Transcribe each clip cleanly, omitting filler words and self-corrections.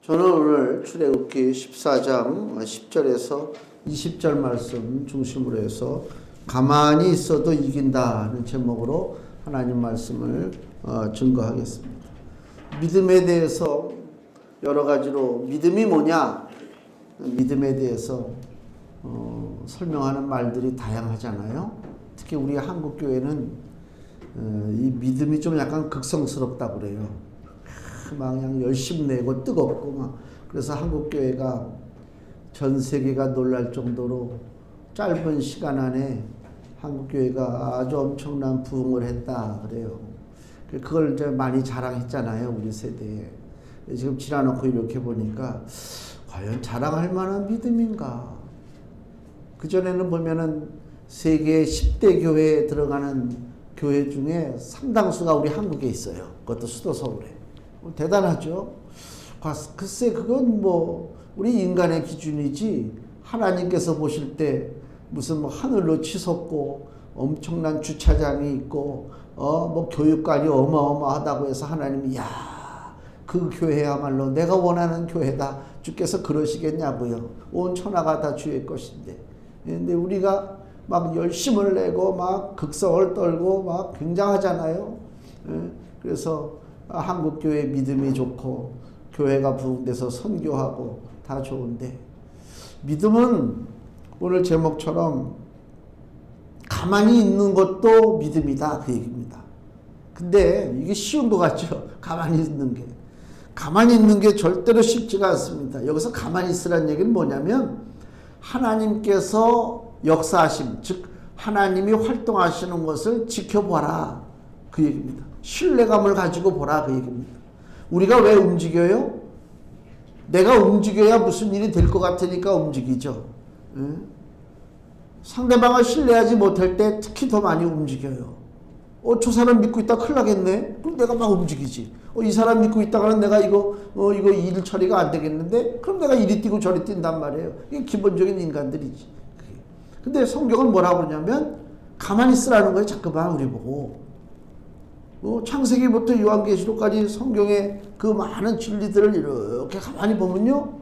저는 오늘 출애굽기 14장 10절에서 20절 말씀 중심으로 해서 가만히 있어도 이긴다는 제목으로 하나님 말씀을 증거하겠습니다. 믿음에 대해서 여러 가지로 믿음이 뭐냐? 믿음에 대해서 설명하는 말들이 다양하잖아요. 특히 우리 한국교회는 이 믿음이 좀 약간 극성스럽다고 그래요. 막 그냥 열심 내고 뜨겁고 막 그래서 한국교회가 전 세계가 놀랄 정도로 짧은 시간 안에 한국교회가 아주 엄청난 부흥을 했다 그래요. 그걸 이제 많이 자랑했잖아요, 우리 세대에. 지금 지나놓고 이렇게 보니까 과연 자랑할 만한 믿음인가? 그전에는 보면은 세계 10대 교회에 들어가는 교회 중에 상당수가 우리 한국에 있어요. 그것도 수도 서울에. 대단하죠. 글쎄 그건 뭐 우리 인간의 기준이지 하나님께서 보실 때 무슨 뭐 하늘로 치솟고 엄청난 주차장이 있고 뭐 교육관이 어마어마하다고 해서 하나님이 야, 그 교회야말로 내가 원하는 교회다. 주께서 그러시겠냐고요. 온 천하가 다 주의 것인데. 근데 우리가 막 열심을 내고 막 극성을 떨고 막 굉장하잖아요. 그래서 한국교회 믿음이 좋고 교회가 부흥돼서 선교하고 다 좋은데 믿음은 오늘 제목처럼 가만히 있는 것도 믿음이다 그 얘기입니다. 근데 이게 쉬운 것 같죠? 가만히 있는 게. 가만히 있는 게 절대로 쉽지가 않습니다. 여기서 가만히 있으라는 얘기는 뭐냐면 하나님께서 역사하심, 즉 하나님이 활동하시는 것을 지켜보라 그 얘기입니다. 신뢰감을 가지고 보라 그 얘기입니다. 우리가 왜 움직여요? 내가 움직여야 무슨 일이 될 것 같으니까 움직이죠. 상대방을 신뢰하지 못할 때 특히 더 많이 움직여요. 저 사람 믿고 있다 큰일 나겠네? 그럼 내가 막 움직이지. 이 사람 믿고 있다가는 내가 이거 일 처리가 안 되겠는데? 그럼 내가 이리 뛰고 저리 뛴단 말이에요. 이게 기본적인 인간들이지. 근데 성경은 뭐라고 그러냐면 가만히 있으라는 거예요. 자꾸만 우리 보고. 창세기부터 요한계시록까지 성경의 그 많은 진리들을 이렇게 가만히 보면요.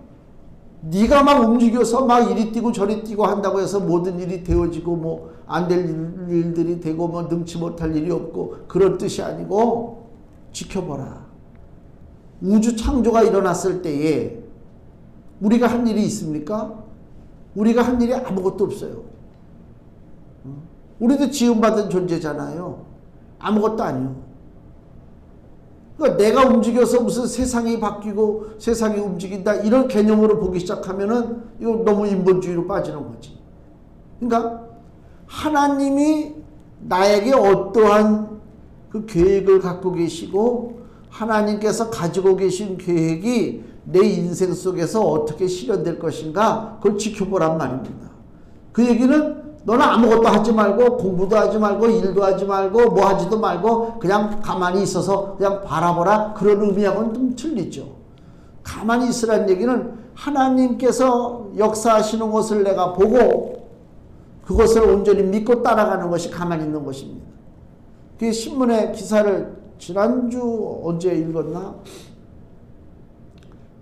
네가 막 움직여서 막 이리 뛰고 저리 뛰고 한다고 해서 모든 일이 되어지고 뭐 안 될 일들이 되고 뭐 능치 못할 일이 없고 그런 뜻이 아니고 지켜보라. 우주 창조가 일어났을 때에 우리가 한 일이 있습니까? 우리가 한 일이 아무것도 없어요. 우리도 지음받은 존재잖아요. 아무것도 아니요. 그러니까 내가 움직여서 무슨 세상이 바뀌고 세상이 움직인다 이런 개념으로 보기 시작하면은 이거 너무 인본주의로 빠지는 거지. 그러니까 하나님이 나에게 어떠한 그 계획을 갖고 계시고 하나님께서 가지고 계신 계획이 내 인생 속에서 어떻게 실현될 것인가 그걸 지켜보란 말입니다. 그 얘기는 너는 아무것도 하지 말고 공부도 하지 말고 일도 하지 말고 뭐 하지도 말고 그냥 가만히 있어서 그냥 바라보라 그런 의미하고는 좀 틀리죠. 가만히 있으라는 얘기는 하나님께서 역사하시는 것을 내가 보고 그것을 온전히 믿고 따라가는 것이 가만히 있는 것입니다. 그 신문의 기사를 지난주 언제 읽었나?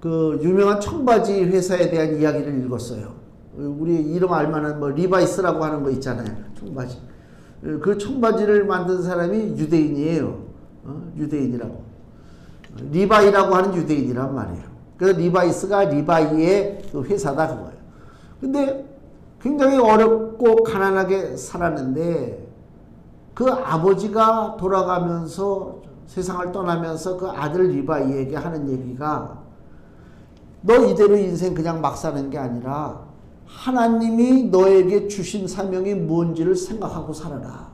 그 유명한 청바지 회사에 대한 이야기를 읽었어요. 우리 이름 알만한 뭐 리바이스라고 하는 거 있잖아요. 청바지. 그 청바지를 만든 사람이 유대인이에요. 유대인이라고. 리바이라고 하는 유대인이란 말이에요. 그래서 리바이스가 리바이의 그 회사다 그거예요. 근데 굉장히 어렵고 가난하게 살았는데 그 아버지가 돌아가면서 세상을 떠나면서 그 아들 리바이에게 하는 얘기가 너 이대로 인생 그냥 막 사는 게 아니라 하나님이 너에게 주신 사명이 뭔지를 생각하고 살아라.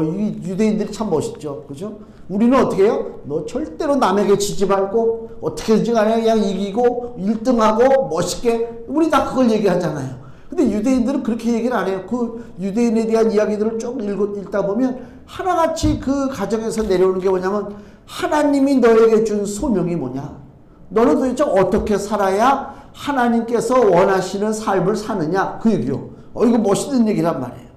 이 유대인들이 참 멋있죠. 그죠? 우리는 어떻게 해요? 너 절대로 남에게 지지 말고 어떻게든지 간에 그냥 이기고 1등하고 멋있게 우리 다 그걸 얘기하잖아요. 근데 유대인들은 그렇게 얘기를 안 해요. 그 유대인에 대한 이야기들을 쭉 읽다 보면 하나같이 그 가정에서 내려오는 게 뭐냐면 하나님이 너에게 준 소명이 뭐냐? 너는 도대체 어떻게 살아야 하나님께서 원하시는 삶을 사느냐? 그 얘기요. 이거 멋있는 얘기란 말이에요.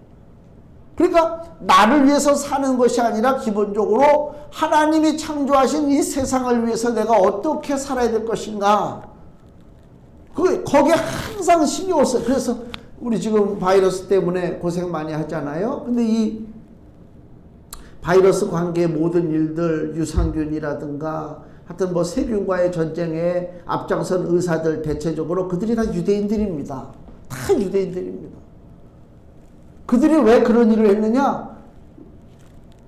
그러니까 나를 위해서 사는 것이 아니라 기본적으로 하나님이 창조하신 이 세상을 위해서 내가 어떻게 살아야 될 것인가. 거기에 항상 신경을 써요. 그래서 우리 지금 바이러스 때문에 고생 많이 하잖아요. 근데 이 바이러스 관계의 모든 일들, 유산균이라든가 하여튼 뭐 세균과의 전쟁에 앞장선 의사들 대체적으로 그들이 다 유대인들입니다. 다 유대인들입니다. 그들이 왜 그런 일을 했느냐?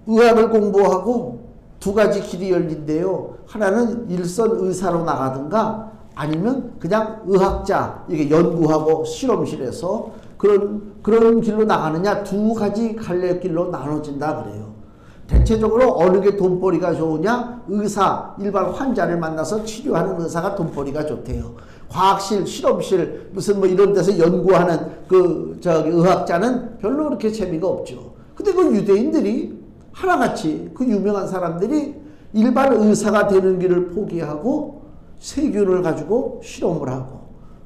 의학을 공부하고 두 가지 길이 열린대요. 하나는 일선 의사로 나가든가 아니면 그냥 의학자, 이게 연구하고 실험실에서 그런 길로 나가느냐, 두 가지 갈래길로 나눠진다 그래요. 대체적으로 어느 게 돈벌이가 좋으냐? 의사, 일반 환자를 만나서 치료하는 의사가 돈벌이가 좋대요. 과학실, 실험실, 무슨 뭐 이런 데서 연구하는 의학자는 별로 그렇게 재미가 없죠. 근데 그 유대인들이 하나같이 그 유명한 사람들이 일반 의사가 되는 길을 포기하고 세균을 가지고 실험을 하고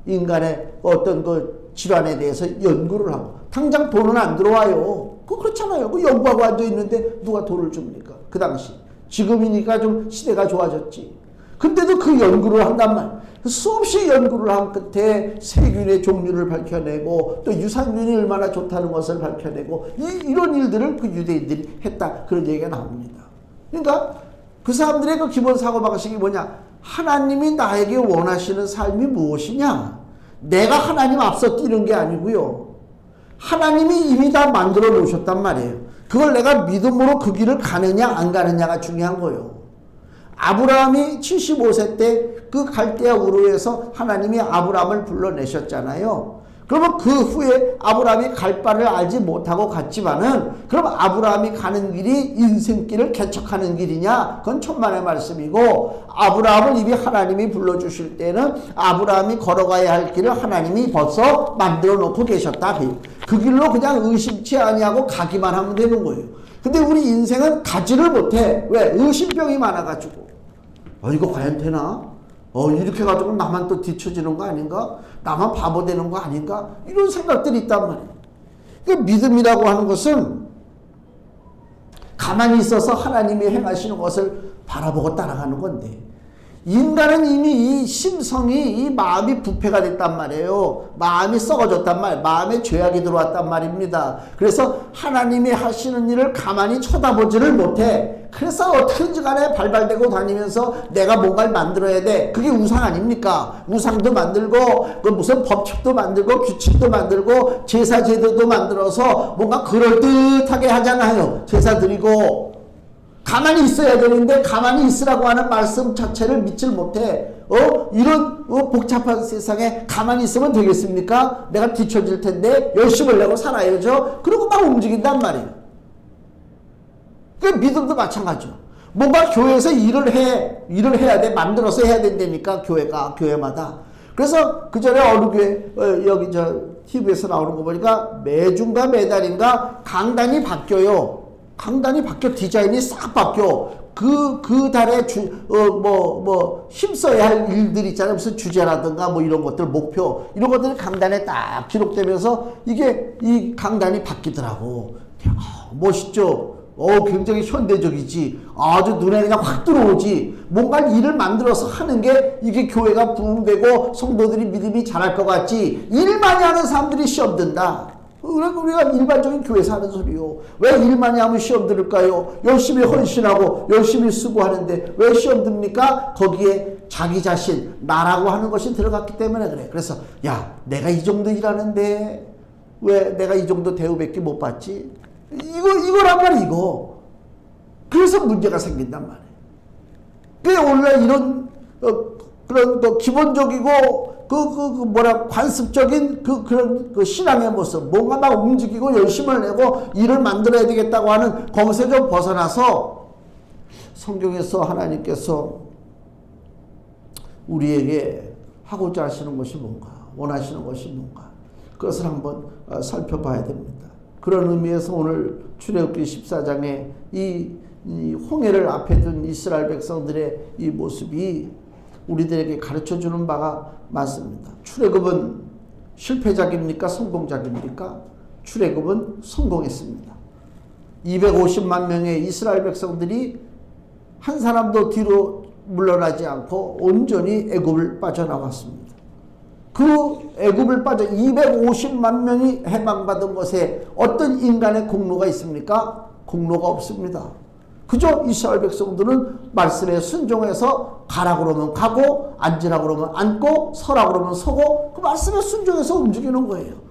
인간의 어떤 그 질환에 대해서 연구를 하고 당장 돈은 안 들어와요. 그렇잖아요. 그 연구하고 앉아있는데 누가 돈을 줍니까? 그 당시. 지금이니까 좀 시대가 좋아졌지. 근데도 그 연구를 한단 말이에요. 수없이 연구를 한 끝에 세균의 종류를 밝혀내고 또 유산균이 얼마나 좋다는 것을 밝혀내고 이런 일들을 그 유대인들이 했다. 그런 얘기가 나옵니다. 그러니까 그 사람들의 그 기본 사고방식이 뭐냐? 하나님이 나에게 원하시는 삶이 무엇이냐? 내가 하나님 앞서 뛰는 게 아니고요. 하나님이 이미 다 만들어 놓으셨단 말이에요. 그걸 내가 믿음으로 그 길을 가느냐 안 가느냐가 중요한 거예요. 아브라함이 75세 때 그 갈대아 우르에서 하나님이 아브라함을 불러내셨잖아요. 그러면 그 후에 아브라함이 갈 바를 알지 못하고 갔지만은 그럼 아브라함이 가는 길이 인생길을 개척하는 길이냐? 그건 천만의 말씀이고 아브라함을 이미 하나님이 불러주실 때는 아브라함이 걸어가야 할 길을 하나님이 벌써 만들어 놓고 계셨다. 그 길로 그냥 의심치 아니하고 가기만 하면 되는 거예요. 근데 우리 인생은 가지를 못해. 왜? 의심병이 많아가지고. 이거 과연 되나? 이렇게 해가지고 나만 또 뒤처지는 거 아닌가? 나만 바보 되는 거 아닌가? 이런 생각들이 있단 말이에요. 그러니까 믿음이라고 하는 것은 가만히 있어서 하나님이 행하시는 것을 바라보고 따라가는 건데 인간은 이미 이 심성이 이 마음이 부패가 됐단 말이에요. 마음이 썩어졌단 말이에요. 마음에 죄악이 들어왔단 말입니다. 그래서 하나님이 하시는 일을 가만히 쳐다보지를 못해. 그래서 어떻게든지 간에 발발대고 다니면서 내가 뭔가를 만들어야 돼. 그게 우상 아닙니까? 우상도 만들고 그 무슨 법칙도 만들고 규칙도 만들고 제사 제도도 만들어서 뭔가 그럴듯하게 하잖아요. 제사 드리고 가만히 있어야 되는데 가만히 있으라고 하는 말씀 자체를 믿질 못해. 이런 복잡한 세상에 가만히 있으면 되겠습니까? 내가 뒤처질 텐데 열심을 내고 살아야죠. 그러고 막 움직인단 말이에요. 그 믿음도 마찬가지죠. 뭔가 교회에서 일을 해야 돼. 만들어서 해야 된다니까 교회마다. 그래서 그 전에 어느 교회 여기 TV에서 나오는 거 보니까 매주인가 매달인가 강단이 바뀌어요. 강단이 바뀌어. 디자인이 싹 바뀌어. 그 달에 힘써야 할 일들 있잖아요. 무슨 주제라든가 뭐 이런 것들, 목표, 이런 것들이 강단에 딱 기록되면서 이게 이 강단이 바뀌더라고. 멋있죠? 굉장히 현대적이지. 아주 눈에 그냥 확 들어오지. 뭔가 일을 만들어서 하는 게 이게 교회가 부흥되고 성도들이 믿음이 잘할 것 같지. 일 많이 하는 사람들이 시험 든다. 우리가 일반적인 교회에서 하는 소리요. 왜 일 많이 하면 시험 들을까요? 열심히 헌신하고 열심히 쓰고 하는데 왜 시험 듭니까? 거기에 자기 자신, 나라고 하는 것이 들어갔기 때문에 그래. 그래서 야, 내가 이 정도 일하는데 왜 내가 이 정도 대우밖에 못 받지? 이거란 말이야, 이거. 그래서 문제가 생긴단 말이에요. 그게 원래 이런 그런 기본적이고 관습적인 그런 신앙의 모습, 뭔가 막 움직이고 열심을 내고 일을 만들어야 되겠다고 하는 거기서 좀 벗어나서 성경에서 하나님께서 우리에게 하고자 하시는 것이 뭔가, 원하시는 것이 뭔가, 그것을 한번 살펴봐야 됩니다. 그런 의미에서 오늘 출애굽기 14장에 이 홍해를 앞에 둔 이스라엘 백성들의 이 모습이 우리들에게 가르쳐주는 바가 많습니다. 출애굽은 실패작입니까? 성공작입니까? 출애굽은 성공했습니다. 250만 명의 이스라엘 백성들이 한 사람도 뒤로 물러나지 않고 온전히 애굽을 빠져나왔습니다. 그 애굽을 빠져 250만 명이 해방받은 것에 어떤 인간의 공로가 있습니까? 공로가 없습니다. 그저 이스라엘 백성들은 말씀에 순종해서 가라 그러면 가고 앉으라 그러면 앉고 서라 그러면 서고 그 말씀에 순종해서 움직이는 거예요.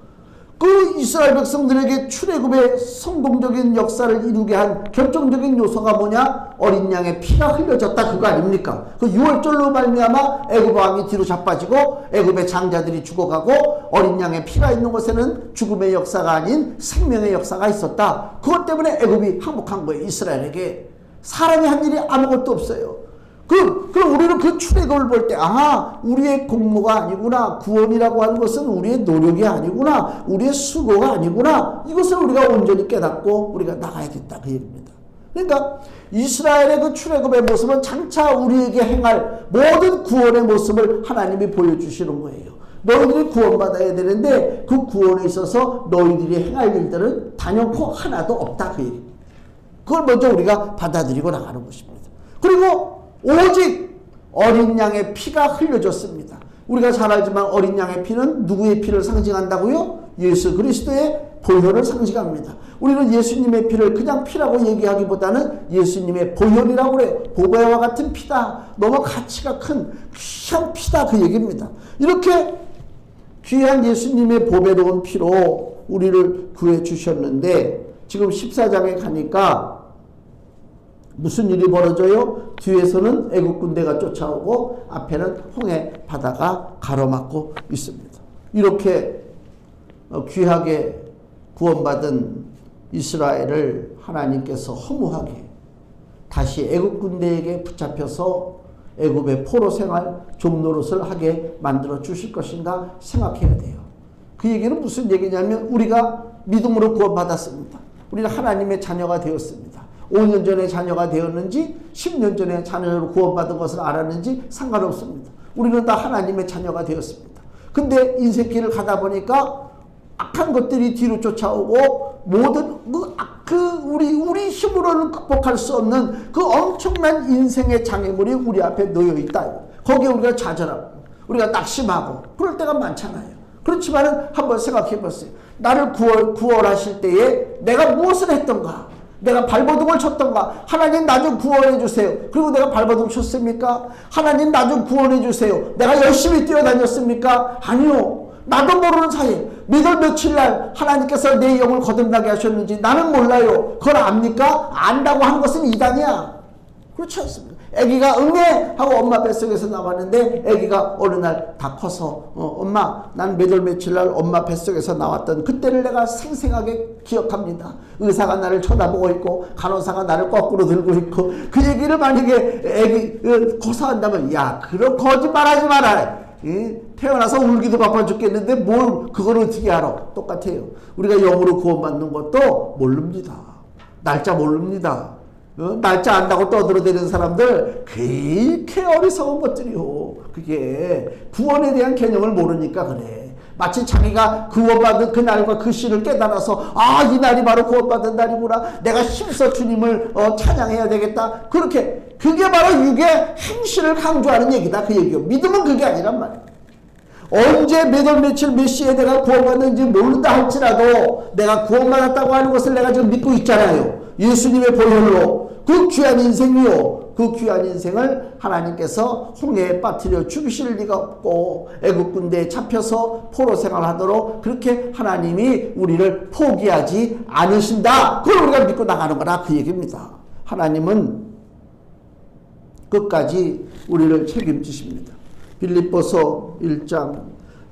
그 이스라엘 백성들에게 출애굽의 성공적인 역사를 이루게 한 결정적인 요소가 뭐냐? 어린 양의 피가 흘려졌다 그거 아닙니까? 그 6월절로 말미암아 애굽 왕이 뒤로 자빠지고 애굽의 장자들이 죽어가고 어린 양의 피가 있는 곳에는 죽음의 역사가 아닌 생명의 역사가 있었다. 그것 때문에 애굽이 항복한 거예요. 이스라엘에게. 사람이 한 일이 아무것도 없어요. 그럼 우리는 그 출애굽을 볼 때, 우리의 공로가 아니구나. 구원이라고 하는 것은 우리의 노력이 아니구나. 우리의 수고가 아니구나. 이것을 우리가 온전히 깨닫고 우리가 나가야겠다. 그 얘기입니다. 그러니까 이스라엘의 그 출애굽의 모습은 장차 우리에게 행할 모든 구원의 모습을 하나님이 보여주시는 거예요. 너희들이 구원받아야 되는데 그 구원에 있어서 너희들이 행할 일들은 단연코 하나도 없다. 그 얘기입니다. 그걸 먼저 우리가 받아들이고 나가는 것입니다. 그리고 오직 어린 양의 피가 흘려졌습니다. 우리가 잘 알지만 어린 양의 피는 누구의 피를 상징한다고요? 예수 그리스도의 보혈을 상징합니다. 우리는 예수님의 피를 그냥 피라고 얘기하기보다는 예수님의 보혈이라고 그래요. 보배와 같은 피다. 너무 가치가 큰 귀한 피다. 그 얘기입니다. 이렇게 귀한 예수님의 보배로운 피로 우리를 구해 주셨는데 지금 14장에 가니까 무슨 일이 벌어져요? 뒤에서는 애국 군대가 쫓아오고 앞에는 홍해 바다가 가로막고 있습니다. 이렇게 귀하게 구원받은 이스라엘을 하나님께서 허무하게 다시 애국 군대에게 붙잡혀서 애국의 포로 생활 종노릇을 하게 만들어 주실 것인가 생각해야 돼요. 그 얘기는 무슨 얘기냐면 우리가 믿음으로 구원받았습니다. 우리는 하나님의 자녀가 되었습니다. 5년 전에 자녀가 되었는지 10년 전에 자녀로 구원받은 것을 알았는지 상관없습니다. 우리는 다 하나님의 자녀가 되었습니다. 근데 인생길을 가다 보니까 악한 것들이 뒤로 쫓아오고 모든 우리 힘으로는 극복할 수 없는 그 엄청난 인생의 장애물이 우리 앞에 놓여 있다. 거기에 우리가 좌절하고 우리가 낙심하고 그럴 때가 많잖아요. 그렇지만은 한번 생각해 보세요. 나를 구원하실 때에 내가 무엇을 했던가? 내가 발버둥을 쳤던가? 하나님 나 좀 구원해 주세요. 그리고 내가 발버둥 쳤습니까? 하나님 나 좀 구원해 주세요. 내가 열심히 뛰어다녔습니까? 아니요. 나도 모르는 사이에 몇 월 며칠 날 하나님께서 내 영을 거듭나게 하셨는지 나는 몰라요. 그걸 압니까? 안다고 하는 것은 이단이야. 그렇지 않습니까? 아기가 응애 하고 엄마 뱃속에서 나왔는데 아기가 어느 날 다 커서 엄마 난 몇 월 며칠 날 엄마 뱃속에서 나왔던 그때를 내가 생생하게 기억합니다. 의사가 나를 쳐다보고 있고 간호사가 나를 거꾸로 들고 있고 그 얘기를 만약에 아기 고사한다면 야 그런 거짓말하지 마라. 태어나서 울기도 바빠 죽겠는데 뭘 그걸 어떻게 알아? 똑같아요. 우리가 영으로 구원받는 것도 모릅니다. 날짜 모릅니다. 날짜 안다고 떠들어대는 사람들 그렇게 어리석은 것들이요. 그게 구원에 대한 개념을 모르니까 그래. 마치 자기가 구원받은 그 날과 그 시를 깨달아서 이 날이 바로 구원받은 날이구나. 내가 힘써 주님을 찬양해야 되겠다. 그렇게 그게 바로 육의 행실을 강조하는 얘기다. 그 얘기요. 믿음은 그게 아니란 말이야. 언제 몇 월 며칠 몇 시에 내가 구원받는지 모른다 할지라도 내가 구원받았다고 하는 것을 내가 지금 믿고 있잖아요. 예수님의 보혈로 그 귀한 인생이요. 그 귀한 인생을 하나님께서 홍해에 빠뜨려 죽이실 리가 없고 애국 군대에 잡혀서 포로 생활하도록 그렇게 하나님이 우리를 포기하지 않으신다. 그걸 우리가 믿고 나가는 거라 그 얘기입니다. 하나님은 끝까지 우리를 책임지십니다. 빌립보서 1장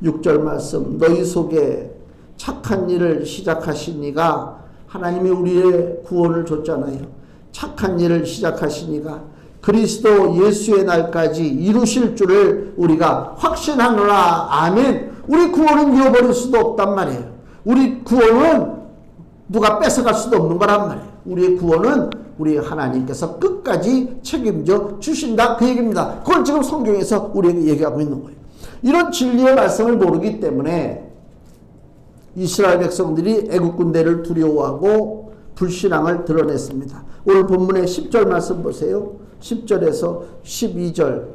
6절 말씀 너희 속에 착한 일을 시작하신 이가 하나님이 우리의 구원을 줬잖아요. 착한 일을 시작하시니가 그리스도 예수의 날까지 이루실 줄을 우리가 확신하노라. 아멘. 우리 구원은 잃어버릴 수도 없단 말이에요. 우리 구원은 누가 뺏어갈 수도 없는 거란 말이에요. 우리의 구원은 우리 하나님께서 끝까지 책임져 주신다. 그 얘기입니다. 그걸 지금 성경에서 우리에게 얘기하고 있는 거예요. 이런 진리의 말씀을 모르기 때문에 이스라엘 백성들이 애국 군대를 두려워하고 불신앙을 드러냈습니다. 오늘 본문의 10절 말씀 보세요. 10절에서 12절.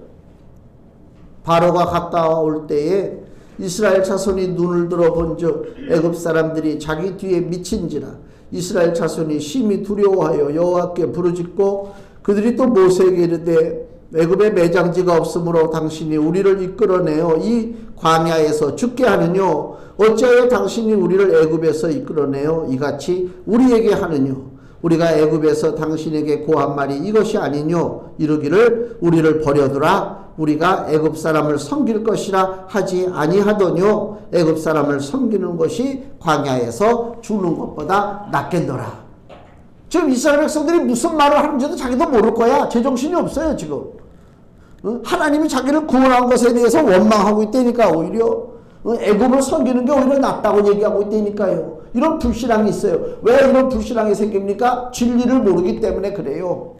바로가 가까워올 때에 이스라엘 자손이 눈을 들어 본즉 애굽 사람들이 자기 뒤에 미친지라. 이스라엘 자손이 심히 두려워하여 여호와께 부르짖고 그들이 또 모세에게 이르되 애굽에 매장지가 없으므로 당신이 우리를 이끌어내어 이 광야에서 죽게 하느뇨. 어찌하여 당신이 우리를 애굽에서 이끌어내어 이같이 우리에게 하느뇨. 우리가 애굽에서 당신에게 고한 말이 이것이 아니뇨. 이르기를 우리를 버려두라. 우리가 애굽 사람을 섬길 것이라 하지 아니하더뇨. 애굽 사람을 섬기는 것이 광야에서 죽는 것보다 낫겠노라. 지금 이스라엘 백성들이 무슨 말을 하는지도 자기도 모를 거야. 제정신이 없어요 지금. 하나님이 자기를 구원한 것에 대해서 원망하고 있다니까. 오히려 애굽을 섬기는 게 오히려 낫다고 얘기하고 있다니까요. 이런 불신앙이 있어요. 왜 이런 불신앙이 생깁니까? 진리를 모르기 때문에 그래요.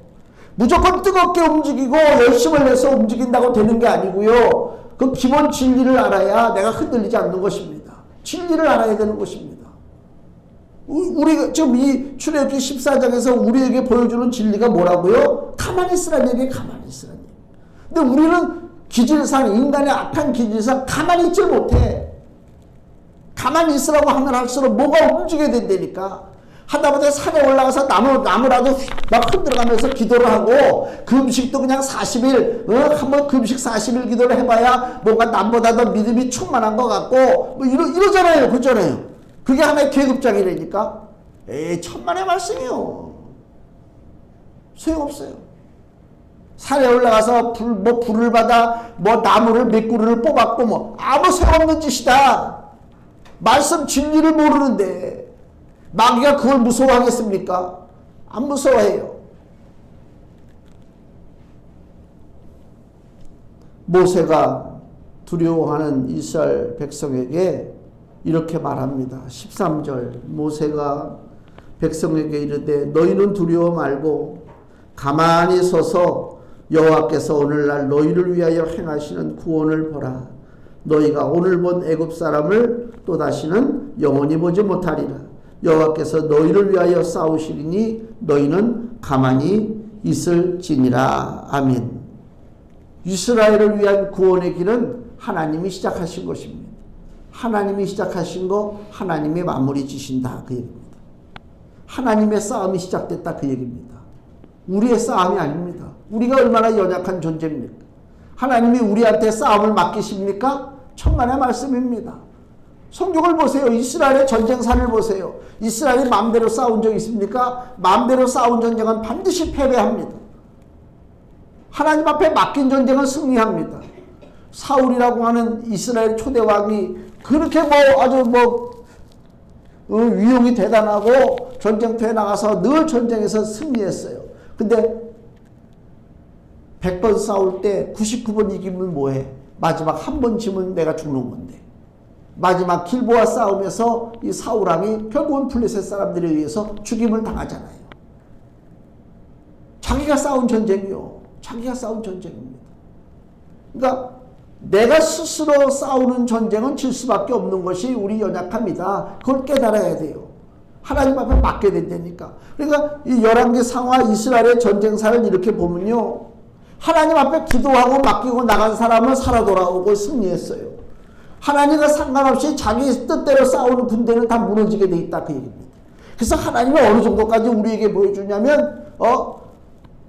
무조건 뜨겁게 움직이고 열심을 내서 움직인다고 되는 게 아니고요. 그 기본 진리를 알아야 내가 흔들리지 않는 것입니다. 진리를 알아야 되는 것입니다. 우리가 지금 이 출애굽기 14장에서 우리에게 보여주는 진리가 뭐라고요? 가만히 있으라는 얘기예요. 가만히 있으라는 얘기. 근데 우리는 기질상, 인간의 악한 기질상 가만히 있질 못해. 가만히 있으라고 하면 할수록 뭐가 움직여야 된다니까. 하다못해 산에 올라가서 나무라도 막 흔들어가면서 기도를 하고 금식도 그냥 40일 한번 금식 40일 기도를 해봐야 뭔가 남보다 더 믿음이 충만한 것 같고 뭐 이러잖아요. 그렇잖아요. 그게 하나의 계급장이라니까. 에이, 천만의 말씀이요. 소용없어요. 산에 올라가서 불을 받아 나무를 몇 그루를 뽑았고 아무 소용없는 짓이다. 말씀 진리를 모르는데 마귀가 그걸 무서워하겠습니까? 안 무서워해요. 모세가 두려워하는 이스라엘 백성에게 이렇게 말합니다. 13절. 모세가 백성에게 이르되 너희는 두려워 말고 가만히 서서 여호와께서 오늘날 너희를 위하여 행하시는 구원을 보라. 너희가 오늘 본 애굽 사람을 또다시는 영원히 보지 못하리라. 여호와께서 너희를 위하여 싸우시리니 너희는 가만히 있을지니라. 아멘. 이스라엘을 위한 구원의 길은 하나님이 시작하신 것입니다. 하나님이 시작하신 거 하나님이 마무리 지신다 그 얘기입니다. 하나님의 싸움이 시작됐다 그 얘기입니다. 우리의 싸움이 아닙니다. 우리가 얼마나 연약한 존재입니까? 하나님이 우리한테 싸움을 맡기십니까? 천만의 말씀입니다. 성경을 보세요. 이스라엘의 전쟁사를 보세요. 이스라엘이 마음대로 싸운 적 있습니까? 마음대로 싸운 전쟁은 반드시 패배합니다. 하나님 앞에 맡긴 전쟁은 승리합니다. 사울이라고 하는 이스라엘 초대왕이 그렇게 아주 위용이 대단하고 전쟁터에 나가서 늘 전쟁에서 승리했어요. 근데 100번 싸울 때 99번 이기면 뭐해? 마지막 한 번 지면 내가 죽는 건데. 마지막 길보아 싸움에서 이 사울왕이 결국은 블레셋 사람들에 의해서 죽임을 당하잖아요. 자기가 싸운 전쟁이요. 자기가 싸운 전쟁입니다. 그러니까 내가 스스로 싸우는 전쟁은 질 수밖에 없는 것이 우리 연약함이다. 그걸 깨달아야 돼요. 하나님 앞에 맡게 된다니까. 그러니까 이 11개 상하 이스라엘의 전쟁사를 이렇게 보면요. 하나님 앞에 기도하고 맡기고 나간 사람은 살아 돌아오고 승리했어요. 하나님과 상관없이 자기 뜻대로 싸우는 군대는 다 무너지게 돼 있다 그 얘기입니다. 그래서 하나님이 어느 정도까지 우리에게 보여주냐면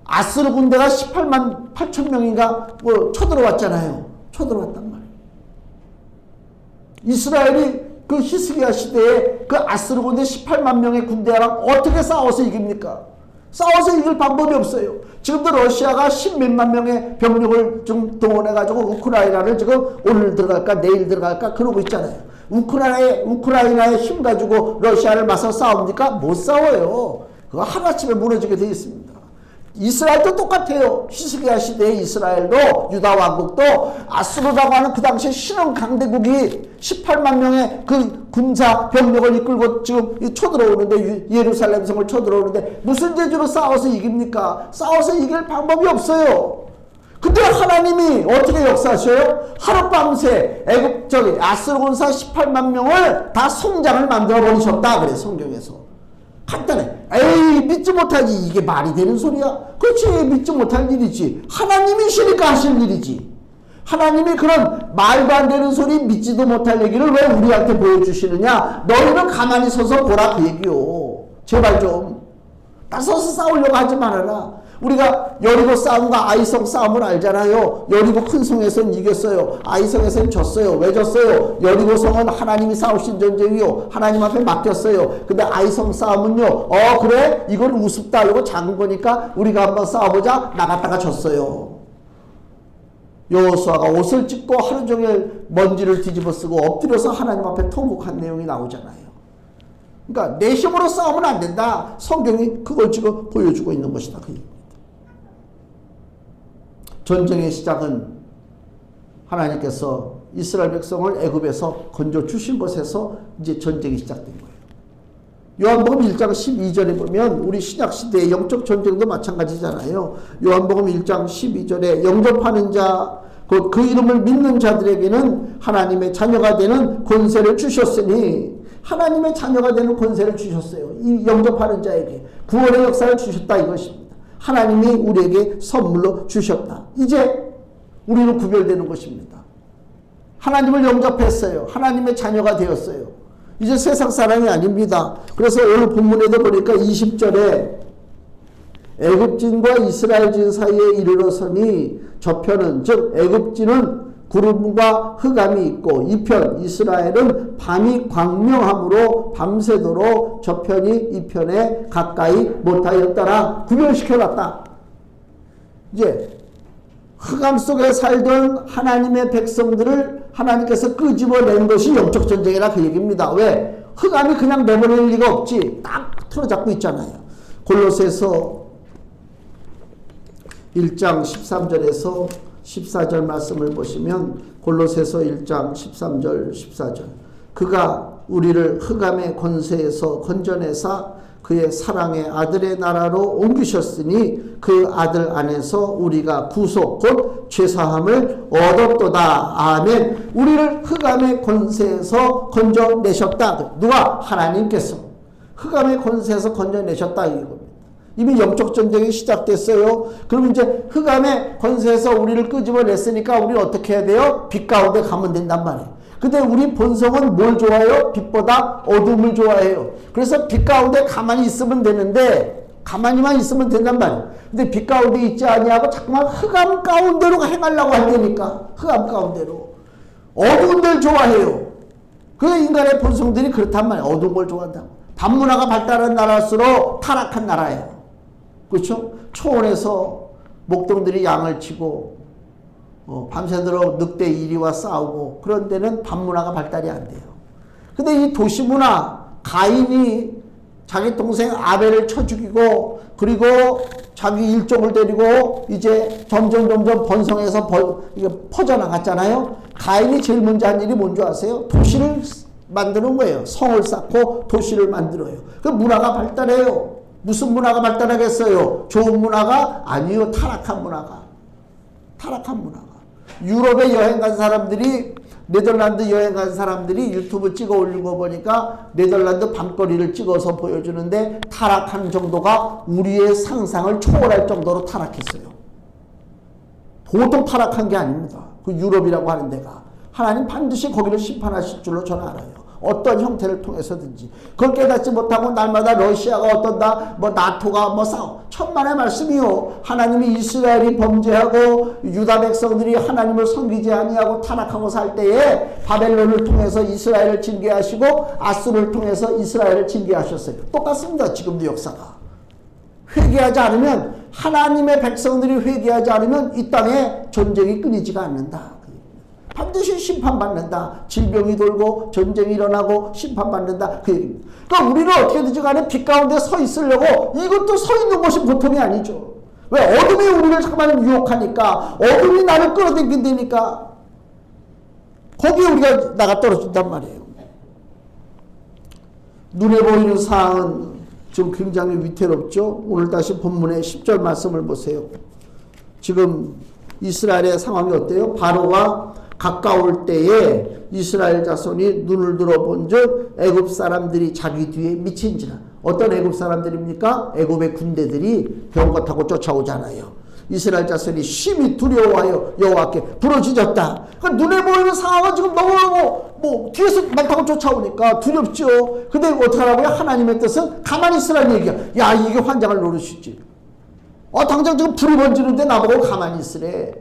아스르 군대가 18만 8천 명인가 쳐들어왔잖아요. 쳐들어왔단 말이에요. 이스라엘이 그 히스기야 시대에 그 아스르 군대 18만 명의 군대랑 어떻게 싸워서 이깁니까? 싸워서 이길 방법이 없어요. 지금도 러시아가 10몇만 명의 병력을 좀 동원해가지고 우크라이나를 지금 오늘 들어갈까 내일 들어갈까 그러고 있잖아요. 우크라이나의 힘 가지고 러시아를 맞서 싸웁니까? 못 싸워요. 그거 하루아침에 무너지게 되어 있습니다. 이스라엘도 똑같아요. 히스기야 시대의 이스라엘도 유다 왕국도 아수르라고 하는 그 당시 신흥 강대국이 18만 명의 그 군사 병력을 이끌고 지금 쳐들어오는데 예루살렘 성을 쳐들어오는데 무슨 재주로 싸워서 이깁니까? 싸워서 이길 방법이 없어요. 근데 하나님이 어떻게 역사하셔요? 하룻밤새 아수르 군사 18만 명을 다 송장을 만들어 버리셨다 그래 성경에서. 간단해. 에이 믿지 못하지. 이게 말이 되는 소리야? 그렇지, 믿지 못할 일이지. 하나님이시니까 하실 일이지. 하나님이 그런 말도 안 되는 소리, 믿지도 못할 얘기를 왜 우리한테 보여주시느냐? 너희는 가만히 서서 보라, 그 얘기요. 제발 좀 나서서 싸우려고 하지 말아라. 우리가 여리고 싸움과 아이성 싸움을 알잖아요. 여리고 큰 성에서는 이겼어요. 아이성에서는 졌어요. 왜 졌어요? 여리고 성은 하나님이 싸우신 전쟁이요, 하나님 앞에 맡겼어요. 근데 아이성 싸움은요, 그래? 이건 우습다. 이거 작은 거니까 우리가 한번 싸워보자. 나갔다가 졌어요. 여호수아가 옷을 찢고 하루 종일 먼지를 뒤집어 쓰고 엎드려서 하나님 앞에 통곡한 내용이 나오잖아요. 그러니까 내 힘으로 싸우면 안 된다. 성경이 그걸 지금 보여주고 있는 것이다, 그 얘기입니다. 전쟁의 시작은 하나님께서 이스라엘 백성을 애굽에서 건져 주신 것에서 이제 전쟁이 시작된 거예요. 요한복음 1장 12절에 보면 우리 신약시대의 영적 전쟁도 마찬가지잖아요. 요한복음 1장 12절에 영접하는 자, 곧 그 이름을 믿는 자들에게는 하나님의 자녀가 되는 권세를 주셨으니, 하나님의 자녀가 되는 권세를 주셨어요. 이 영접하는 자에게 구원의 역사를 주셨다, 이것입니다. 하나님이 우리에게 선물로 주셨다. 이제 우리는 구별되는 것입니다. 하나님을 영접했어요. 하나님의 자녀가 되었어요. 이제 세상 사람이 아닙니다. 그래서 오늘 본문에도 보니까 20절에 애굽진과 이스라엘진 사이에 이르러서니, 저편은 즉 애굽진은 구름과 흑암이 있고 이편 이스라엘은 밤이 광명함으로 밤새도록 저편이 이편에 가까이 못하였더라. 구별시켜놨다. 이제 흑암 속에 살던 하나님의 백성들을 하나님께서 끄집어낸 것이 영적 전쟁이라, 그 얘기입니다. 왜? 흑암이 그냥 내버릴 리가 없지. 딱 틀어잡고 있잖아요. 골로새서 1장 13절에서 14절 말씀을 보시면, 골로새서 1장 13절 14절, 그가 우리를 흑암의 권세에서 건져내사 그의 사랑의 아들의 나라로 옮기셨으니 그 아들 안에서 우리가 구속 곧 죄사함을 얻었도다. 아멘. 우리를 흑암의 권세에서 건져내셨다. 누가? 하나님께서 흑암의 권세에서 건져내셨다, 이겁니다. 이미 영적 전쟁이 시작됐어요. 그럼 이제 흑암의 권세에서 우리를 끄집어냈으니까 우리는 어떻게 해야 돼요? 빛 가운데 가면 된단 말이에요. 근데 우리 본성은 뭘 좋아해요? 빛보다 어둠을 좋아해요. 그래서 빛 가운데 가만히 있으면 되는데, 가만히만 있으면 된단 말이에요. 근데 빛 가운데 있지 아니하고 자꾸만 흑암 가운데로 행하려고 한다니까. 흑암 가운데로. 어두운 데를 좋아해요. 그 인간의 본성들이 그렇단 말이에요. 어두운 걸 좋아한다고. 밤문화가 발달한 나라일수록 타락한 나라예요. 그렇죠? 초원에서 목동들이 양을 치고 밤새도록 늑대 이리와 싸우고 그런 데는 밤문화가 발달이 안 돼요. 근데 이 도시문화, 가인이 자기 동생 아벨을 쳐 죽이고 그리고 자기 일족을 데리고 이제 점점 번성해서 퍼져나갔잖아요. 가인이 제일 먼저 한 일이 뭔지 아세요? 도시를 만드는 거예요. 성을 쌓고 도시를 만들어요. 그 문화가 발달해요. 무슨 문화가 발달하겠어요? 좋은 문화가 아니요. 타락한 문화가. 유럽에 여행 간 사람들이, 네덜란드 여행 간 사람들이 유튜브 찍어 올린 거 보니까 네덜란드 밤거리를 찍어서 보여주는데 타락한 정도가 우리의 상상을 초월할 정도로 타락했어요. 보통 타락한 게 아닙니다. 그 유럽이라고 하는 데가. 하나님 반드시 거기를 심판하실 줄로 저는 알아요. 어떤 형태를 통해서든지. 그걸 깨닫지 못하고 날마다 러시아가 어떤다, 나토가 싸워. 천만의 말씀이요. 하나님이 이스라엘이 범죄하고 유다 백성들이 하나님을 섬기지 아니하고 타락하고 살 때에 바벨론을 통해서 이스라엘을 징계하시고 아수르를 통해서 이스라엘을 징계하셨어요. 똑같습니다. 지금도 역사가. 회개하지 않으면, 하나님의 백성들이 회개하지 않으면 이 땅에 전쟁이 끊이지가 않는다. 반드시 심판받는다. 질병이 돌고 전쟁이 일어나고 심판받는다. 그 얘기입니다. 그러니까 우리는 어떻게든지 간에 빛 가운데 서 있으려고, 이것도 서 있는 것이 보통이 아니죠. 왜? 어둠이 우리를 잠깐만 유혹하니까, 어둠이 나를 끌어당긴다니까 거기에 우리가 나가 떨어진단 말이에요. 눈에 보이는 상황은 지금 굉장히 위태롭죠. 오늘 다시 본문의 10절 말씀을 보세요. 지금 이스라엘의 상황이 어때요? 바로가 가까울 때에 이스라엘 자손이 눈을 들어본즉 애굽 사람들이 자기 뒤에 미친지라. 어떤 애굽 사람들입니까? 애굽의 군대들이 병거 타고 쫓아오잖아요. 이스라엘 자손이 심히 두려워하여 여호와께 부르짖었다. 그러니까 눈에 보이는 상황은 지금 너무너무 뒤에서 말 타고 쫓아오니까 두렵죠. 근데 어떻게 하라고요? 하나님의 뜻은 가만히 있으라는 얘기야. 야, 이게 환장을 노리시지. 당장 지금 불이 번지는데 나보고 가만히 있으래.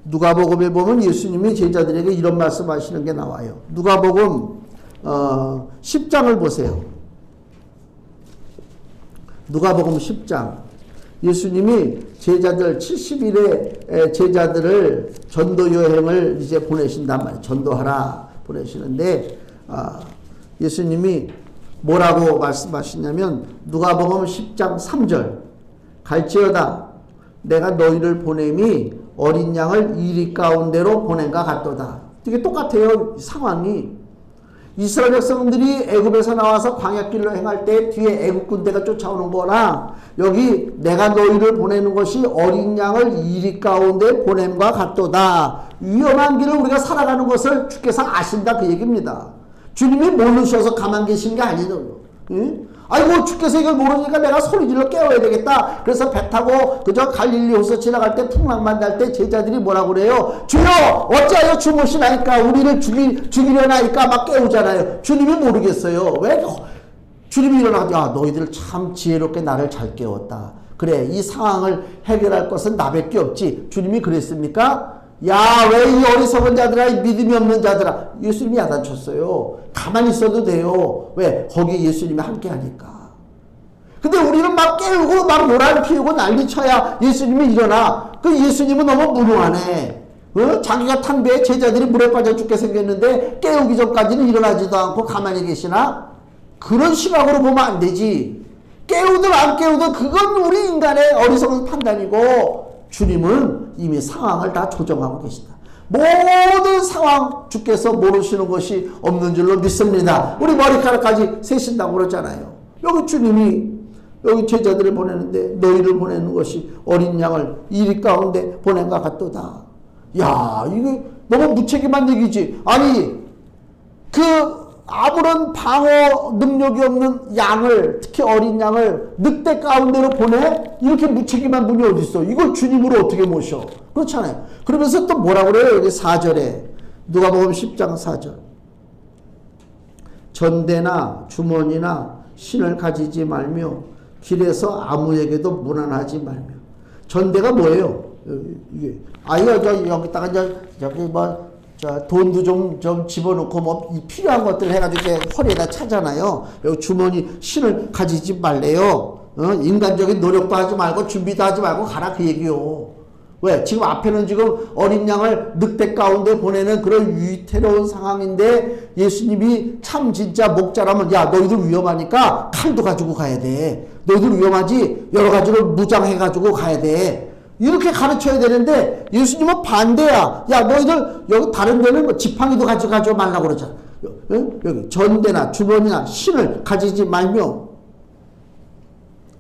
누가복음에 보면 예수님이 제자들에게 이런 말씀하시는 게 나와요. 누가복음 10장을 보세요. 누가복음 10장. 예수님이 제자들 70일의 제자들을 전도 여행을 이제 보내신단 말이에요. 전도하라 보내시는데 예수님이 뭐라고 말씀하시냐면 누가복음 10장 3절 갈지어다 내가 너희를 보냄이 어린 양을 이리 가운데로 보낸가 같도다. 이게 똑같아요. 상황이. 이스라엘 백성들이 애굽에서 나와서 광야길로 행할 때 뒤에 애굽 군대가 쫓아오는 거나 여기 내가 너희를 보내는 것이 어린 양을 이리 가운데 보냄과 같도다. 위험한 길을 우리가 살아가는 것을 주께서 아신다 그 얘기입니다. 주님이 모르셔서 가만 계신 게 아니더라고요. 응? 아이고 주께서 이걸 모르니까 내가 소리질러 깨워야 되겠다. 그래서 배 타고 그저 갈릴리 호수 지나갈 때 풍랑만 날 때 제자들이 뭐라고 그래요? 주여 어찌하여 주무시나이까 우리를 죽이려나이까 막 깨우잖아요. 주님이 모르겠어요. 왜? 주님이 일어나서 야 너희들 참 지혜롭게 나를 잘 깨웠다. 그래 이 상황을 해결할 것은 나밖에 없지. 주님이 그랬습니까? 야, 왜 이 어리석은 자들아, 이 믿음이 없는 자들아. 예수님이 야단쳤어요. 가만히 있어도 돼요. 왜? 거기 예수님이 함께 하니까. 근데 우리는 막 깨우고 막 모란 피우고 난리 쳐야 예수님이 일어나. 그 예수님은 너무 무능하네. 자기가 탄 배에 제자들이 물에 빠져 죽게 생겼는데 깨우기 전까지는 일어나지도 않고 가만히 계시나? 그런 시각으로 보면 안 되지. 깨우든 안 깨우든 그건 우리 인간의 어리석은 판단이고 주님은 이미 상황을 다 조정하고 계시다. 모든 상황 주께서 모르시는 것이 없는 줄로 믿습니다. 우리 머리카락까지 세신다고 그러잖아요. 여기 주님이 여기 제자들을 보내는데 너희를 보내는 것이 어린 양을 이리 가운데 보낸가 같도다. 야, 이게 너무 무책임한 얘기지. 아니 아무런 방어 능력이 없는 양을, 특히 어린 양을 늑대 가운데로 보내? 이렇게 무책임한 분이 어디 있어? 이걸 주님으로 어떻게 모셔? 그렇잖아요. 그러면서 또 뭐라고 그래요? 여기 4절에 누가복음 10장 4절 전대나 주머니나 신을 가지지 말며 길에서 아무에게도 무난하지 말며. 전대가 뭐예요? 이게 여기다가 이제 저기 돈도 좀 집어넣고 뭐 필요한 것들 해가지고 허리에다 차잖아요. 여기 주머니 신을 가지지 말래요. 인간적인 노력도 하지 말고 준비도 하지 말고 가라 그 얘기요. 왜? 지금 앞에는 지금 어린 양을 늑대 가운데 보내는 그런 위태로운 상황인데 예수님이 참 진짜 목자라면 야 너희들 위험하니까 칼도 가지고 가야 돼. 너희들 위험하지? 여러 가지로 무장해가지고 가야 돼. 이렇게 가르쳐야 되는데 예수님은 반대야. 야 너희들 여기 다른 데는 뭐 지팡이도 가지고 말라고 그러잖아. 여기 전대나 주머니나 신을 가지지 말며.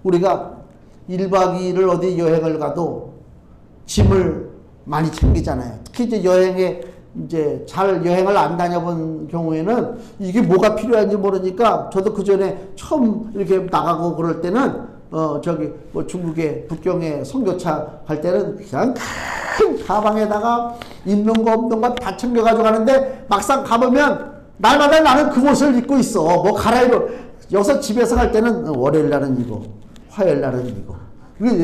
우리가 1박 2일을 어디 여행을 가도 짐을 많이 챙기잖아요. 특히 이제 여행에 이제 잘 여행을 안 다녀본 경우에는 이게 뭐가 필요한지 모르니까 저도 그 전에 처음 이렇게 나가고 그럴 때는 저기 뭐 중국에 북경에 선교차 갈 때는 그냥 큰 가방에다가 있는 거 없는 거 다 챙겨가지고 가는데 막상 가보면 날마다 나는 그 옷을 입고 있어. 뭐 갈아입어. 여기서 집에서 갈 때는 월요일 날은 이거, 화요일 날은 이거,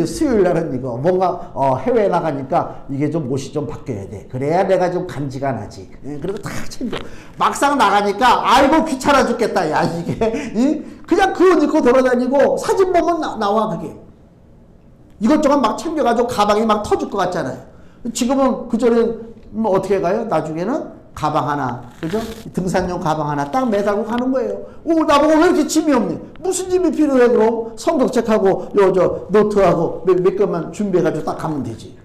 수요일 날은 이거. 뭔가 해외에 나가니까 이게 좀 옷이 좀 바뀌어야 돼. 그래야 내가 좀 간지가 나지. 그리고 다 챙겨. 막상 나가니까 아이고 귀찮아 죽겠다. 야 이게 그냥 그 옷 입고 돌아다니고 사진 보면 나와 그게. 이것저것 막 챙겨가지고 가방이 막 터질 것 같잖아요. 지금은 그전에 뭐 어떻게 가요? 나중에는 가방 하나, 그죠? 등산용 가방 하나 딱 매달고 가는 거예요. 오, 나보고 왜 이렇게 짐이 없니? 무슨 짐이 필요해, 그럼? 성경책하고, 노트하고 몇 개만 준비해가지고 딱 가면 되지.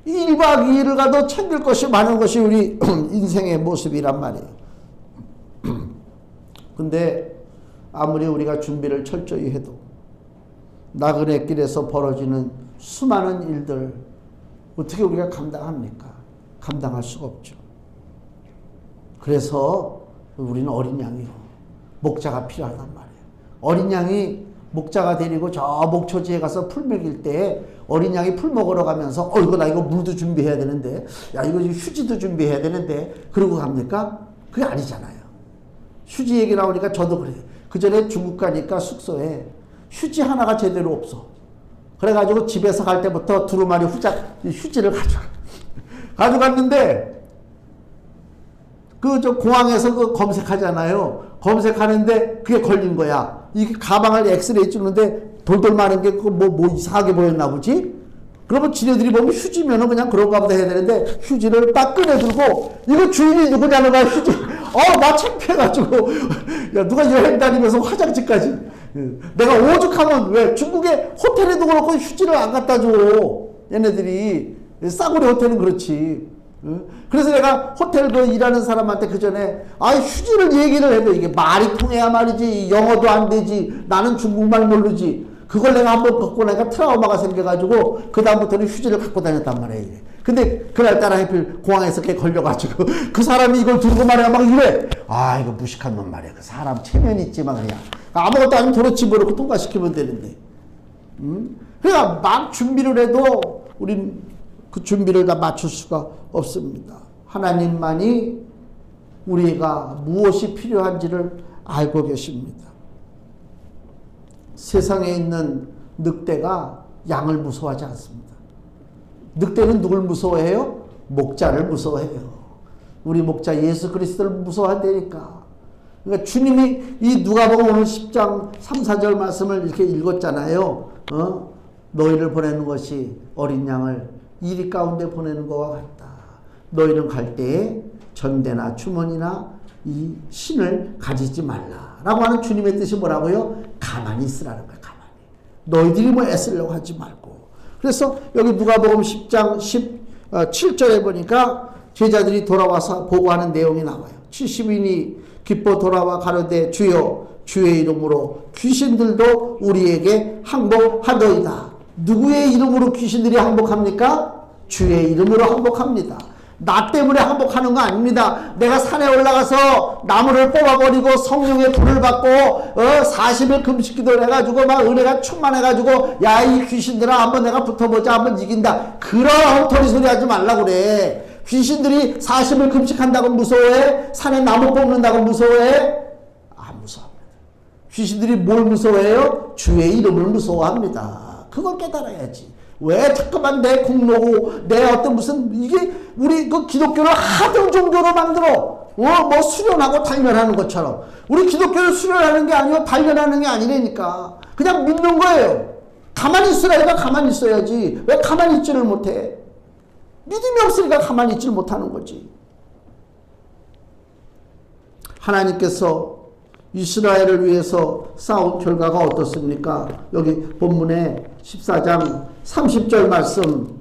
1박 2일을 가도 챙길 것이 많은 것이 우리 인생의 모습이란 말이에요. 근데 아무리 우리가 준비를 철저히 해도 나그네 길에서 벌어지는 수많은 일들 어떻게 우리가 감당합니까? 감당할 수가 없죠. 그래서 우리는 어린 양이요. 목자가 필요하단 말이에요. 어린 양이 목자가 데리고 저 목초지에 가서 풀 먹일 때 어린 양이 풀 먹으러 가면서 이거 나 이거 물도 준비해야 되는데, 야 이거 휴지도 준비해야 되는데, 그러고 갑니까? 그게 아니잖아요. 휴지 얘기 나오니까 저도 그래요. 그 전에 중국 가니까 숙소에 휴지 하나가 제대로 없어. 그래가지고 집에서 갈 때부터 두루마리 휴지를 가져갔는데, 저 공항에서 그 검색하잖아요. 검색하는데 그게 걸린 거야. 이게 가방을 엑스레이 찍는데 돌돌 마른 게 뭐 이상하게 보였나 보지? 그러면 지네들이 보면 휴지면은 그냥 그런가 보다 해야 되는데, 휴지를 딱 꺼내들고, 이거 주인이 누구냐는 거야, 휴지. 나 창피해가지고. 야, 누가 여행 다니면서 화장지까지. 내가 오죽하면 왜 중국에 호텔에도 그렇고 휴지를 안 갖다 줘. 얘네들이. 싸구려 호텔은 그렇지. 그래서 내가 호텔 일하는 사람한테 그 전에 휴지를 얘기를 해도 이게 말이 통해야 말이지, 영어도 안 되지, 나는 중국말 모르지. 그걸 내가 한번 갖고 나니까 트라우마가 생겨가지고 그 다음부터는 휴지를 갖고 다녔단 말이에요. 근데 그날따라 하필 공항에서 걔 걸려가지고 그 사람이 이걸 들고 말이야 막 이래. 이거 무식한 놈 말이야. 그 사람 체면 있지만 그냥 아무것도 아니면 도로 집어넣고 통과시키면 되는데. 그러니까 막 준비를 해도 우린 그 준비를 다 맞출 수가 없습니다. 하나님만이 우리가 무엇이 필요한지를 알고 계십니다. 세상에 있는 늑대가 양을 무서워하지 않습니다. 늑대는 누굴 무서워해요? 목자를 무서워해요. 우리 목자 예수 그리스도를 무서워한다니까. 그러니까 주님이 이 누가복음 오늘 10장 3, 4절 말씀을 이렇게 읽었잖아요. 너희를 보내는 것이 어린 양을 이리 가운데 보내는 것과 같다. 너희는 갈 때에 전대나 주머니나 이 신을 가지지 말라. 라고 하는 주님의 뜻이 뭐라고요? 가만히 있으라는 거예요. 가만히. 너희들이 뭐 애쓰려고 하지 말고. 그래서 여기 누가복음 10장 17절에 보니까 제자들이 돌아와서 보고하는 내용이 나와요. 70인이 기뻐 돌아와 가로되 주여 주의 이름으로 귀신들도 우리에게 항복하더이다. 누구의 이름으로 귀신들이 항복합니까? 주의 이름으로 항복합니다. 나 때문에 항복하는 거 아닙니다. 내가 산에 올라가서 나무를 뽑아버리고 성령의 불을 받고 40일 금식기도를 해가지고 막 은혜가 충만해가지고 야 이 귀신들아 한번 내가 붙어보자 한번 이긴다. 그런 엉터리 소리 하지 말라고 그래. 귀신들이 40일 금식한다고 무서워해? 산에 나무 뽑는다고 무서워해? 안 무서워합니다. 귀신들이 뭘 무서워해요? 주의 이름을 무서워합니다. 그걸 깨달아야지. 왜 자꾸만 내 공로고 내 어떤 무슨 이게 우리 그 기독교를 하등 종교로 만들어 뭐 수련하고 단련하는 것처럼 우리 기독교를 수련하는 게 아니고 단련하는 게 아니라니까. 그냥 믿는 거예요. 가만히 있으라니까 가만히 있어야지. 왜 가만히 있지를 못해? 믿음이 없으니까 가만히 있지를 못하는 거지. 하나님께서 이스라엘을 위해서 싸운 결과가 어떻습니까? 여기 본문에 14장 30절 말씀.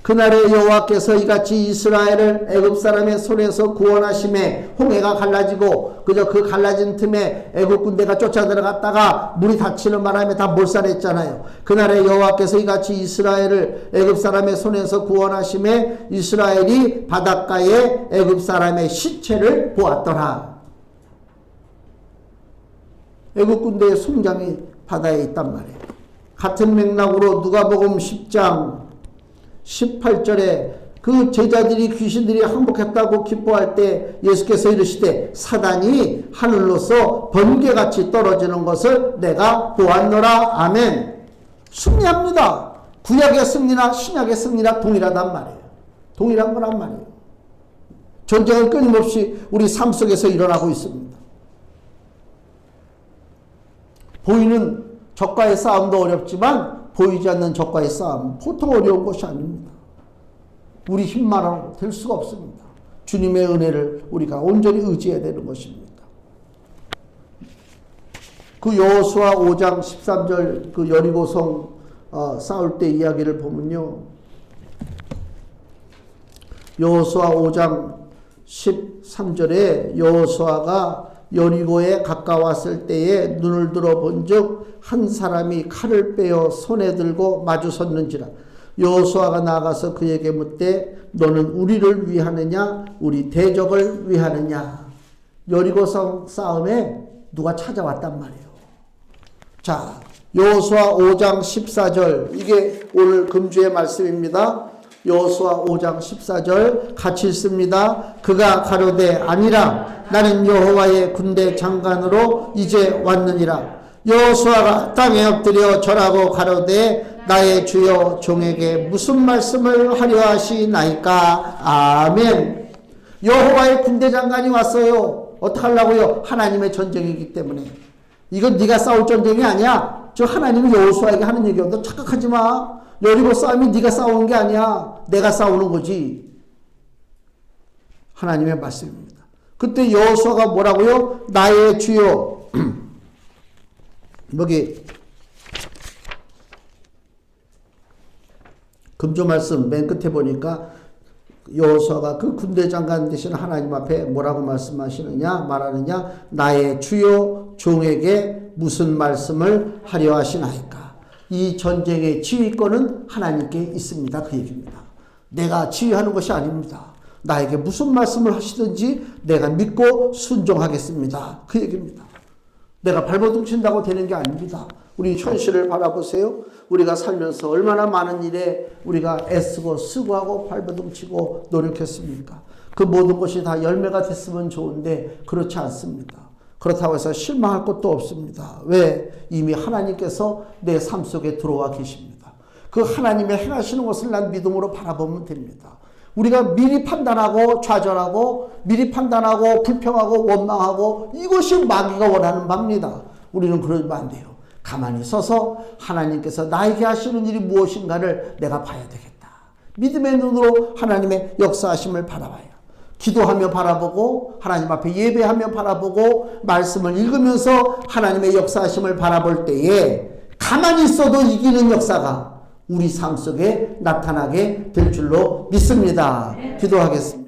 그날에 여호와께서 이같이 이스라엘을 애굽 사람의 손에서 구원하심에 홍해가 갈라지고 그저 그 갈라진 틈에 애굽 군대가 쫓아 들어갔다가 물이 닫히는 바람에 다 몰살했잖아요. 그날에 여호와께서 이같이 이스라엘을 애굽 사람의 손에서 구원하심에 이스라엘이 바닷가에 애굽 사람의 시체를 보았더라. 애굽 군대의 송장이 바다에 있단 말이에요. 같은 맥락으로 누가복음 10장 18절에 그 제자들이 귀신들이 항복했다고 기뻐할 때 예수께서 이르시되 사단이 하늘로서 번개같이 떨어지는 것을 내가 보았노라. 아멘. 승리합니다. 구약의 승리나 신약의 승리나 동일하단 말이에요. 동일한 거란 말이에요. 전쟁은 끊임없이 우리 삶 속에서 일어나고 있습니다. 보이는 적과의 싸움도 어렵지만 보이지 않는 적과의 싸움 보통 어려운 것이 아닙니다. 우리 힘만으로 될 수가 없습니다. 주님의 은혜를 우리가 온전히 의지해야 되는 것입니다. 그 여호수아 5장 13절 그 여리고성 싸울 때 이야기를 보면요. 여호수아 5장 13절에 여호수아가 여리고에 가까웠을 때에 눈을 들어 본즉 한 사람이 칼을 빼어 손에 들고 마주 섰는지라. 여호수아가 나가서 그에게 묻되 너는 우리를 위하느냐 우리 대적을 위하느냐. 여리고 싸움에 누가 찾아왔단 말이에요. 자, 여호수아 5장 14절, 이게 오늘 금주의 말씀입니다. 여호수아 5장 14절 같이 읽습니다. 그가 가로되 아니라 나는 여호와의 군대 장관으로 이제 왔느니라. 여호수아가 땅에 엎드려 절하고 가로되 나의 주여 종에게 무슨 말씀을 하려 하시나이까. 아멘. 여호와의 군대 장관이 왔어요. 어떡하려고요? 하나님의 전쟁이기 때문에. 이건 네가 싸울 전쟁이 아니야. 저 하나님이 여호수아에게 하는 얘기야. 너 착각하지 마. 여리고 싸움이 네가 싸우는 게 아니야. 내가 싸우는 거지. 하나님의 말씀입니다. 그때 여호수아가 뭐라고요? 나의 주여. 여기 금조 말씀 맨 끝에 보니까 여호수아가 그 군대 장관 되신 하나님 앞에 뭐라고 말하느냐? 나의 주여 종에게 무슨 말씀을 하려 하시나이까. 이 전쟁의 지휘권은 하나님께 있습니다. 그 얘기입니다. 내가 지휘하는 것이 아닙니다. 나에게 무슨 말씀을 하시든지 내가 믿고 순종하겠습니다. 그 얘기입니다. 내가 발버둥 친다고 되는 게 아닙니다. 우리 현실을 바라보세요. 우리가 살면서 얼마나 많은 일에 우리가 애쓰고 수고하고 발버둥 치고 노력했습니까? 그 모든 것이 다 열매가 됐으면 좋은데 그렇지 않습니다. 그렇다고 해서 실망할 것도 없습니다. 왜? 이미 하나님께서 내 삶 속에 들어와 계십니다. 그 하나님의 행하시는 것을 난 믿음으로 바라보면 됩니다. 우리가 미리 판단하고 좌절하고 미리 판단하고 불평하고 원망하고 이것이 마귀가 원하는 바입니다. 우리는 그러면 안 돼요. 가만히 서서 하나님께서 나에게 하시는 일이 무엇인가를 내가 봐야 되겠다. 믿음의 눈으로 하나님의 역사하심을 바라봐요. 기도하며 바라보고 하나님 앞에 예배하며 바라보고 말씀을 읽으면서 하나님의 역사하심을 바라볼 때에 가만히 있어도 이기는 역사가 우리 삶 속에 나타나게 될 줄로 믿습니다. 기도하겠습니다.